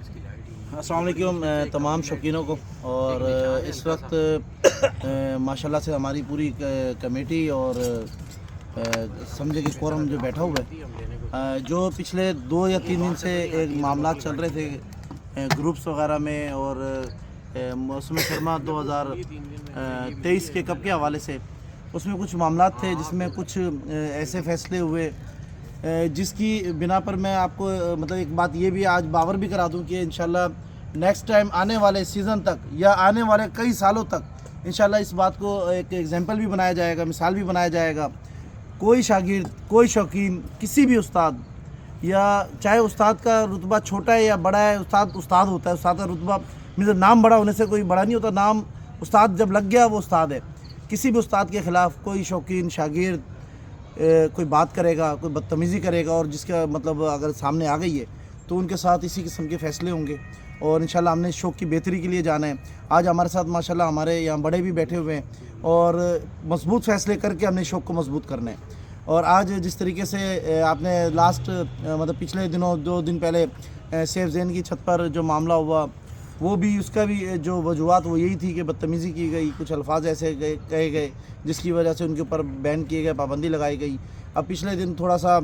अस्सलाम वालेकुम तमाम शौकीनों को। और इस वक्त माशाल्लाह से हमारी पूरी कमेटी और समझे कि कोरम जो बैठा हुआ है, जो पिछले 2 या 3 दिन से एक मामला चल रहे थे ग्रुप्स वगैरह में और मौसम सरमा 2023 के कप के हवाले से, उसमें कुछ मामला थे जिसमें कुछ ऐसे फैसले हुए जिसकी बिना पर मैं आपको मतलब एक बात ये भी आज बावर भी करा दूं कि इंशाल्लाह नेक्स्ट टाइम आने वाले सीज़न तक या आने वाले कई सालों तक इंशाल्लाह इस बात को एक एग्जांपल भी बनाया जाएगा, मिसाल भी बनाया जाएगा। कोई शागिर्द, कोई शौकीन, किसी भी उस्ताद, या चाहे उस्ताद का रुतबा छोटा है या बड़ा है, उस्ताद होता है। उस्ताद का रुतबा मतलब नाम बड़ा होने से कोई बड़ा नहीं होता, नाम उस्ताद जब लग गया वो उस्ताद है। किसी भी उस्ताद के ख़िलाफ़ कोई शौकीन शागिर्द कोई बात करेगा, कोई बदतमीज़ी करेगा और जिसका मतलब अगर सामने आ गई है तो उनके साथ इसी किस्म के फ़ैसले होंगे। और इंशाल्लाह हमने इस शौक़ की बेहतरी के लिए जाना है। आज हमारे साथ माशाल्लाह हमारे यहाँ बड़े भी बैठे हुए हैं और मजबूत फ़ैसले करके हमने शौक़ को मजबूत करना है। और आज जिस तरीके से आपने लास्ट मतलब पिछले दिनों 2 दिन पहले सेफ ज़ैन की छत पर जो मामला हुआ, वो भी उसका भी जो वजूहत वो यही थी कि बदतमीज़ी की गई, कुछ अल्फाज ऐसे कहे गए जिसकी वजह से उनके ऊपर बैन किए गए, पाबंदी लगाई गई। अब पिछले दिन थोड़ा सा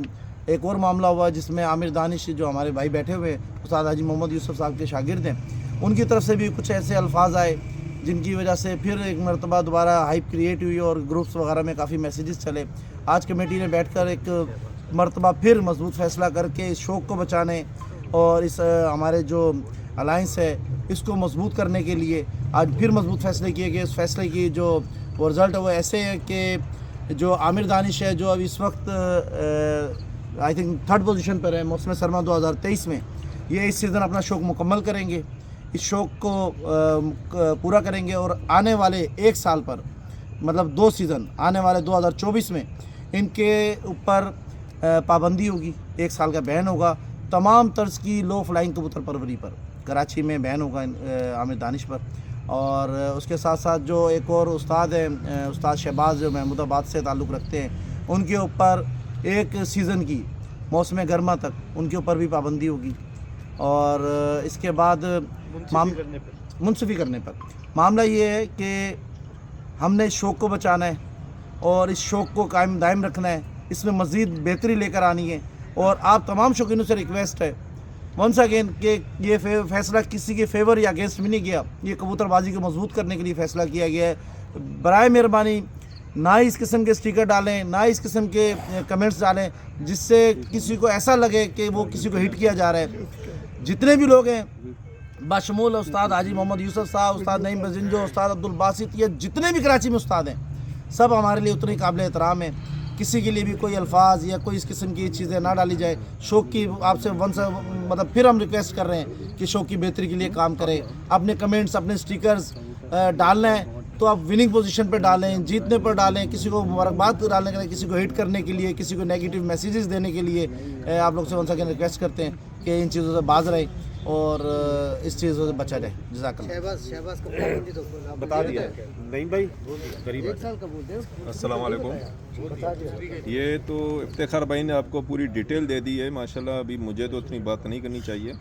एक और मामला हुआ जिसमें आमिर दानिश जो हमारे भाई बैठे हुए उस्ताद हाजी मोहम्मद यूसुफ साहब के शागिर्द हैं, उनकी तरफ से भी कुछ ऐसे अल्फाज आए जिनकी वजह से फिर एक मरतबा दोबारा हाइप क्रिएट हुई और ग्रुप्स वगैरह में काफ़ी मैसेजेस चले। आज कमेटी ने बैठकर एक मरतबा फिर मजबूत फ़ैसला करके इस शौक़ को बचाने और इस हमारे जो अलाइंस है इसको मजबूत करने के लिए आज फिर मजबूत फ़ैसले किए गए। इस फ़ैसले की जो रिज़ल्ट है वो ऐसे है कि जो आमिर दानिश है, जो अब इस वक्त आई थिंक 3rd पोजीशन पर है मौसम सरमा 2023 में, ये इस सीज़न अपना शौक़ मुकम्मल करेंगे, इस शौक़ को पूरा करेंगे और आने वाले 1 साल पर मतलब 2 सीज़न आने वाले 2024 में इनके ऊपर पाबंदी होगी, 1 साल का बैन होगा तमाम तर्ज की लो फ्लाइंग कबूतर परवरी पर। कराची में बैन होगा आमिर दानिश पर। और उसके साथ साथ जो एक और उस्ताद हैं उस्ताद शहबाज जो महमूदाबाद से ताल्लुक़ रखते हैं, उनके ऊपर 1 सीज़न की मौसम गर्मा तक उनके ऊपर भी पाबंदी होगी। और इसके बाद मुंसफ़ी करने पर मामला ये है कि हमने इस शौक़ को बचाना है और इस शौक़ को कायम दायम रखना है, इसमें मज़ीद बेहतरी लेकर आनी है। और आप तमाम शौकीनों से रिक्वेस्ट है वंस अगेन कि ये फ़ैसला किसी के फेवर या अगेंस्ट भी नहीं किया, ये कबूतरबाजी को मजबूत करने के लिए फ़ैसला किया गया है। बराए मेहरबानी ना इस किस्म के स्टिकर डालें, ना इस किस्म के कमेंट्स डालें जिससे किसी को ऐसा लगे कि वो किसी को हिट किया जा रहा है। जितने भी लोग हैं बाशमूल उस्ताद हाजी मोहम्मद यूसुफ साहब, उस्ताद नईम बजिंजो, उस्ताद अब्दुल बासित, ये जितने भी कराची में उस्ताद हैं सब हमारे लिए उतने काबिल एहतराम है। किसी के लिए भी कोई अल्फाज या कोई इस किस्म की चीज़ें ना डाली जाए। शौक़ की आपसे मतलब फिर हम रिक्वेस्ट कर रहे हैं कि शौक़ की बेहतरी के लिए काम करें। अपने कमेंट्स, अपने स्टिकर्स डालना है तो आप विनिंग पोजीशन पर डालें, जीतने पर डालें, किसी को मुबारकबाद डालने के लिए, किसी को हिट करने के लिए, किसी को नेगेटिव मैसेजेस देने के लिए आप लोग से वंस अगेन रिक्वेस्ट करते हैं कि इन चीज़ों से बाज रहे और इस चीज़ों से बचा जाए। शहबाज का बता दिया नहीं भाई करीब। अस्सलाम वालेकुम। ये तो इफ्तिखार भाई ने आपको पूरी डिटेल दे दी है माशाल्लाह। अभी मुझे तो उतनी बात नहीं करनी चाहिए,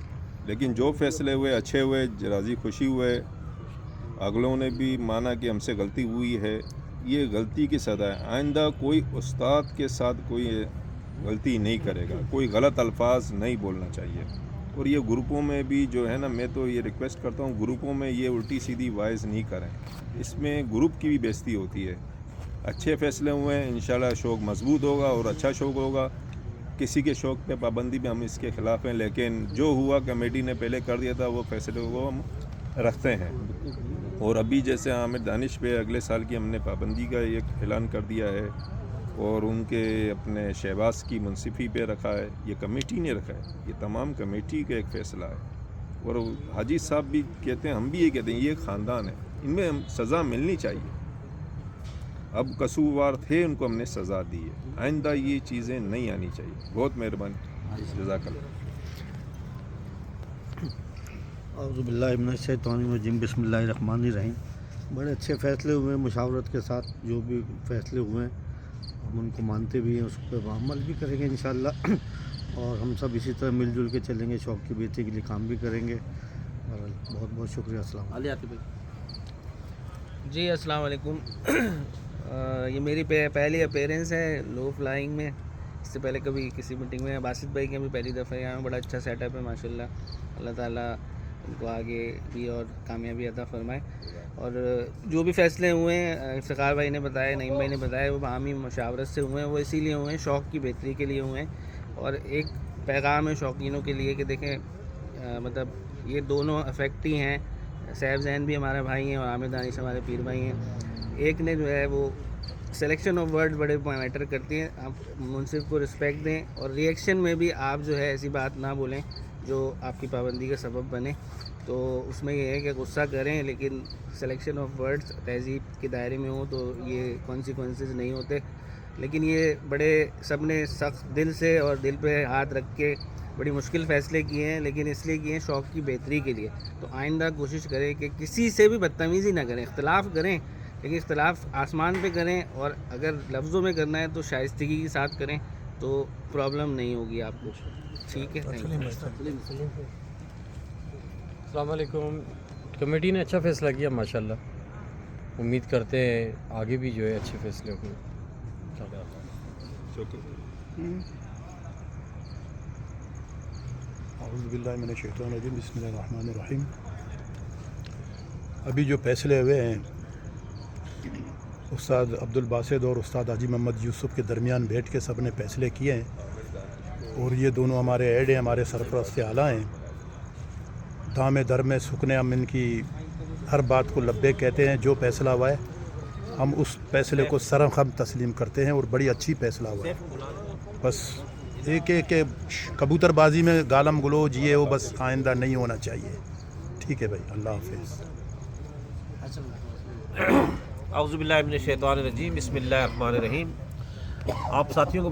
लेकिन जो फैसले हुए अच्छे हुए, राज़ी खुशी हुए। अगलों ने भी माना कि हमसे गलती हुई है, ये गलती की सज़ा है। आइंदा कोई उस्ताद के साथ कोई गलती नहीं करेगा, कोई गलत अल्फाज नहीं बोलना चाहिए। और ये ग्रुपों में भी जो है ना, मैं तो ये रिक्वेस्ट करता हूँ ग्रुपों में ये उल्टी सीधी वाइज नहीं करें, इसमें ग्रुप की भी बेइज्जती होती है। अच्छे फ़ैसले हुए हैं, इंशाल्लाह शौक़ मजबूत होगा और अच्छा शौक़ होगा। किसी के शौक़ पे पाबंदी में हम इसके ख़िलाफ़ हैं, लेकिन जो हुआ कमेटी ने पहले कर दिया था वो फैसले को हम रखते हैं। और अभी जैसे आमिर दानिश पे अगले साल की हमने पाबंदी का एक ऐलान कर दिया है और उनके अपने शहबाज की मुंसिफ़ी पे रखा है, ये कमेटी ने रखा है, ये तमाम कमेटी का एक फ़ैसला है। और हाजी साहब भी कहते हैं, हम भी ये कहते हैं, ये ख़ानदान है, इनमें सज़ा मिलनी चाहिए। अब कसूरवार थे, उनको हमने सज़ा दी है, आइंदा ये चीज़ें नहीं आनी चाहिए। बहुत मेहरबानी, जज़ाकल्लाह। औज़ुबिल्लाहि मिनश्शैतानिर्रजीम, बिस्मिल्लाहिर्रहमानिर्रहीम। बड़े अच्छे फ़ैसले हुए मुशावरत के साथ, जो भी फ़ैसले हुए हम उनको मानते भी हैं, उस पर अमल भी करेंगे इंशाअल्लाह। اور ہم سب اسی طرح مل جل کے چلیں گے, شوق کی بیٹی کے لیے کام بھی کریں گے. اور بہت بہت شکریہ. السلام علیکم. علی عاطف بھائی. جی السلام علیکم. یہ میری پہلی اپیرنس ہے لو فلائنگ میں. اس سے پہلے کبھی کسی میٹنگ میں باسط بھائی کی بھی پہلی دفعہ یہاں بڑا اچھا سیٹ اپ ہے ماشاءاللہ. اللہ تعالیٰ ان کو آگے بھی اور کامیابی عطا فرمائے. اور جو بھی فیصلے ہوئے ہیں افتخار بھائی نے بتایا, نعیم بھائی نے بتایا, وہ باہمی مشاورت سے ہوئے ہیں. وہ اسی لیے ہوئے ہیں, شوق کی بہتری کے لیے ہوئے ہیں. اور ایک پیغام ہے شوقینوں کے لیے کہ دیکھیں مطلب یہ دونوں افیکٹ ہی ہیں. سیف زین بھی ہمارے بھائی ہیں اور عامر دانش ہمارے پیر بھائی ہیں. ایک نے جو ہے وہ سلیکشن آف ورڈ بڑے میٹر کرتی ہیں. آپ منصف کو رسپیکٹ دیں اور ری ایکشن میں بھی آپ جو ہے ایسی بات نہ بولیں جو آپ کی پابندی کا سبب بنے. تو اس میں یہ ہے کہ غصہ کریں لیکن سلیکشن آف ورڈز تہذیب کے دائرے میں ہوں تو یہ کانسیکوینسز نہیں ہوتے. لیکن یہ بڑے سب نے سخت دل سے اور دل پہ ہاتھ رکھ کے بڑی مشکل فیصلے کیے ہیں, لیکن اس لیے کیے ہیں شوق کی بہتری کے لیے. تو آئندہ کوشش کریں کہ کسی سے بھی بدتمیزی نہ کریں. اختلاف کریں لیکن اختلاف آسمان پہ کریں, اور اگر لفظوں میں کرنا ہے تو شائستگی کے ساتھ کریں تو پرابلم نہیں ہوگی آپ کو. ٹھیک ہے, تھینک یو. السلام علیکم. کمیٹی نے اچھا فیصلہ کیا ماشاءاللہ. امید کرتے ہیں آگے بھی جو ہے اچھے فیصلے ہوں. اعوذ باللہ من الشیطان الرجیم. بسم اللہ الرحمن الرحیم. ابھی جو فیصلے ہوئے ہیں استاد عبدالباسط اور استاد حاجی محمد یوسف کے درمیان بیٹھ کے سب نے فیصلے کیے ہیں, اور یہ دونوں ہمارے ایڈ ہیں, ہمارے سرپرست اعلیٰ ہیں. دام در میں سکنے ہم ان کی ہر بات کو لبے کہتے ہیں. جو فیصلہ ہوا ہے ہم اس فیصلے کو سرخم تسلیم کرتے ہیں, اور بڑی اچھی فیصلہ ہوا ہے. بس ایک کہ کبوتر بازی میں گالم گلوچ یہ وہ بس آئندہ نہیں ہونا چاہیے. ٹھیک ہے بھائی, اللہ حافظ. اعوذ باللہ من الشیطان الرجیم. بسم اللہ الرحمن الرحیم. آپ ساتھیوں کو